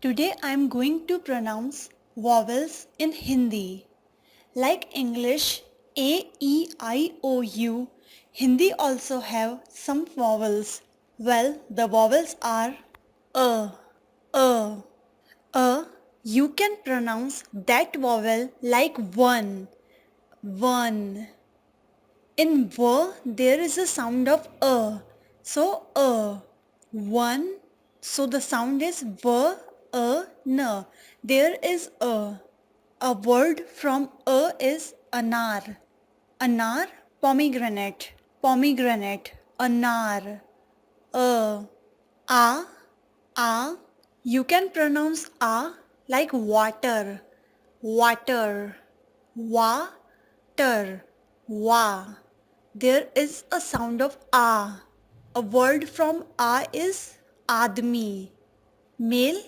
Today I am going to pronounce vowels in Hindi. Like English, A, E, I, O, U, Hindi also have some vowels. Well, the vowels are A, A, A. You can pronounce that vowel like one, one. In V, there is a sound of A. So, A. One. So, the sound is V, A, N. There is A. A word from A is anar. Anar, pomegranate. Pomegranate. Anar. A. A. A. You can pronounce A like water. Water. Water. Wa. There is a sound of A. A word from A is admi. Male,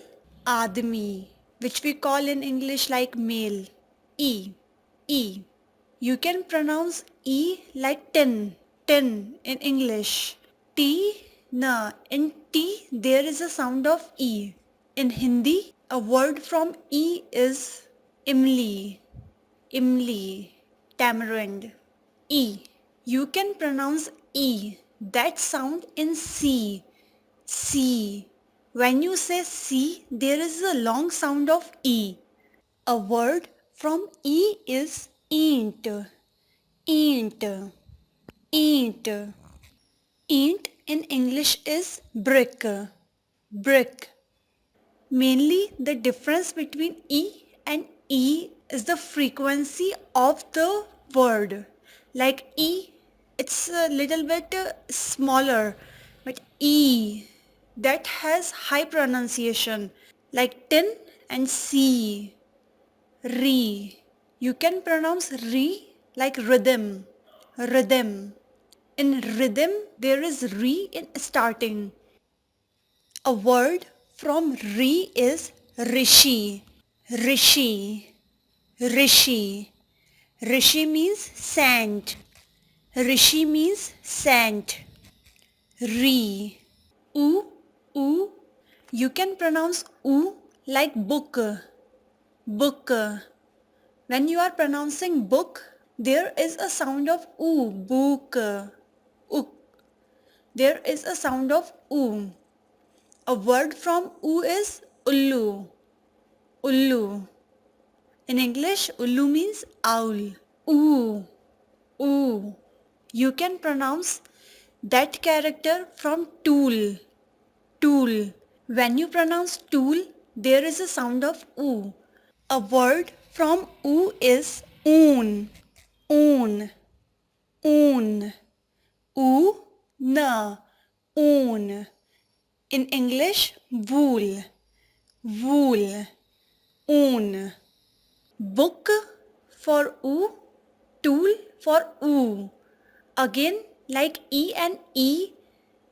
admi, which we call in English like male. E. E. You can pronounce E like tin. Tin in English. T. Na. In T there is a sound of E. In Hindi, a word from E is imli. Imli. Tamarind. E. You can pronounce E. That sound in C. C. When you say C, there is a long sound of E. A word from E is ain't. Ain't. Ain't. Ain't in English is brick. Brick. Mainly the difference between E and E is the frequency of the word. Like E, it's a little bit smaller, but E, that has high pronunciation. Like tin and C, re. You can pronounce re like rhythm, rhythm. In rhythm, there is re in starting. A word from Re is Rishi. Rishi. Rishi. Rishi means sand. Rishi means sand. Re. U. U. You can pronounce U like book. Book. When you are pronouncing book, there is a sound of U. Book. Uk. There is a sound of U. A word from U is ullu. Ullu. In English, ullu means owl. Oo. Oo. You can pronounce that character from tool. Tool. When you pronounce tool, there is a sound of oo. A word from oo is oon. Oon. Oon. Oo. Na. Oon. In English, wool. Wool. Oon. Book for oo, tool for oo. Again, like E and E,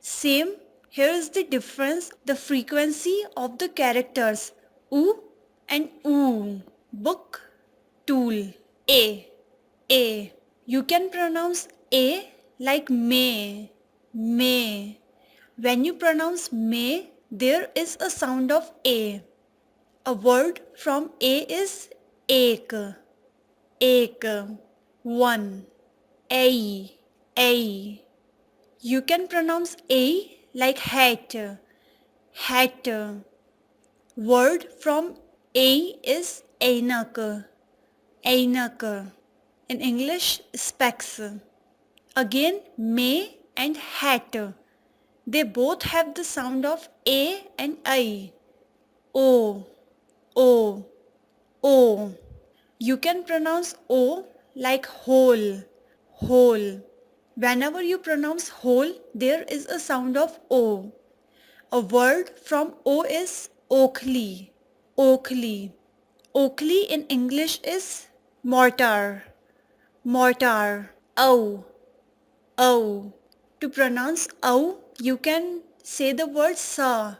same. Here is the difference, the frequency of the characters oo and oo. Book, tool. A. A. You can pronounce A like may. May. When you pronounce may, there is a sound of A. A word from A is ek. Ek. One. A. A. You can pronounce A like hat. Hat. Word from A is ainak. Ainak. In English, specs. Again, may and hat. They both have the sound of A and I. O. O. O. You can pronounce O like whole. Whole. Whenever you pronounce whole, there is a sound of O. A word from O is Oakley. Oakley. Oakley in English is mortar. Mortar. O. O. To pronounce O, you can say the word sa.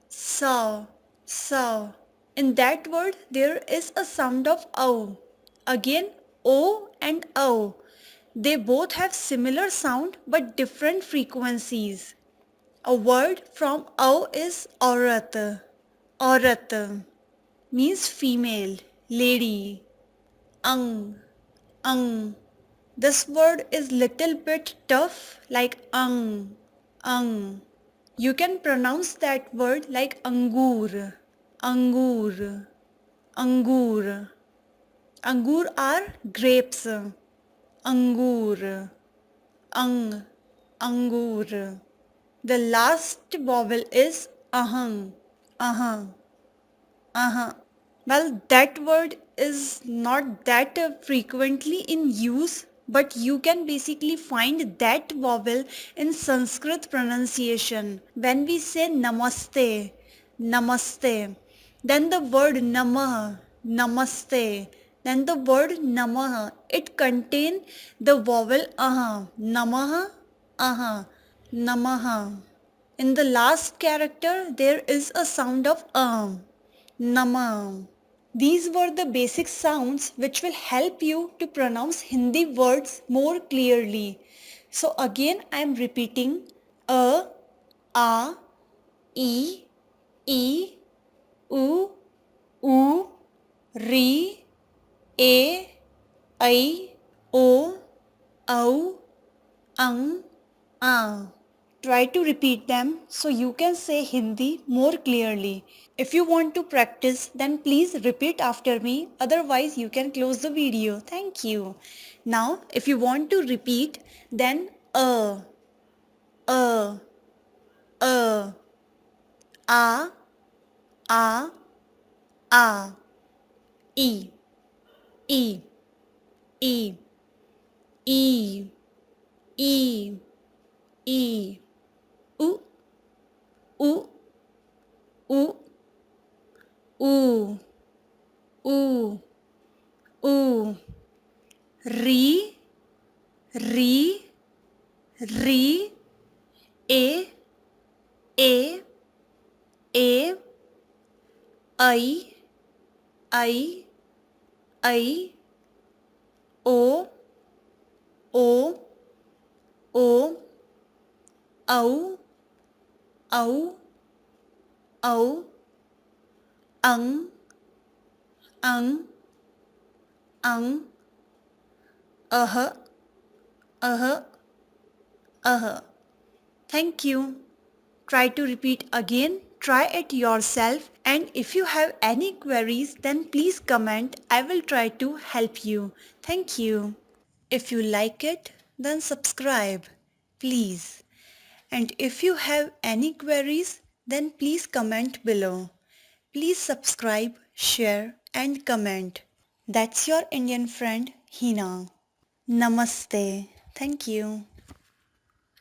Sa. Sa. In that word, there is a sound of O. Again, O and O. They both have similar sound but different frequencies. A word from O is aurat. Aurat means female, lady. Ang, ang. This word is little bit tough like ang. You can pronounce that word like angur, angur, angur. Angur are grapes. Angur, angur. The last vowel is ahang, ahang, ahang. Well, that word is not that frequently in use, but you can basically find that vowel in Sanskrit pronunciation. When we say namaste, namaste, then the word namah, namaste, then the word namah, it contain the vowel aha, namaha, aha, namaha. In the last character, there is a sound of nama. These were the basic sounds which will help you to pronounce Hindi words more clearly. So again I am repeating a, e, e, u, ri, a, I, o, au, ang, a. Try to repeat them so you can say Hindi more clearly. If you want to practice, then please repeat after me. Otherwise, you can close the video. Thank you. Now, if you want to repeat, then a, a, a, a, a, e, e, e, e, e, e, u, u, u, u, u, ri, ri, ri, a, a, a, I, I, o, o, au, au, au, ang, ang, uh, Thank you. Try to repeat again. Try it yourself. And if you have any queries, then please comment. I will try to help you. Thank you. If you like it, then subscribe, please. And if you have any queries, then please comment below. Please subscribe, share and comment. That's your Indian friend Hina. Namaste. Thank you.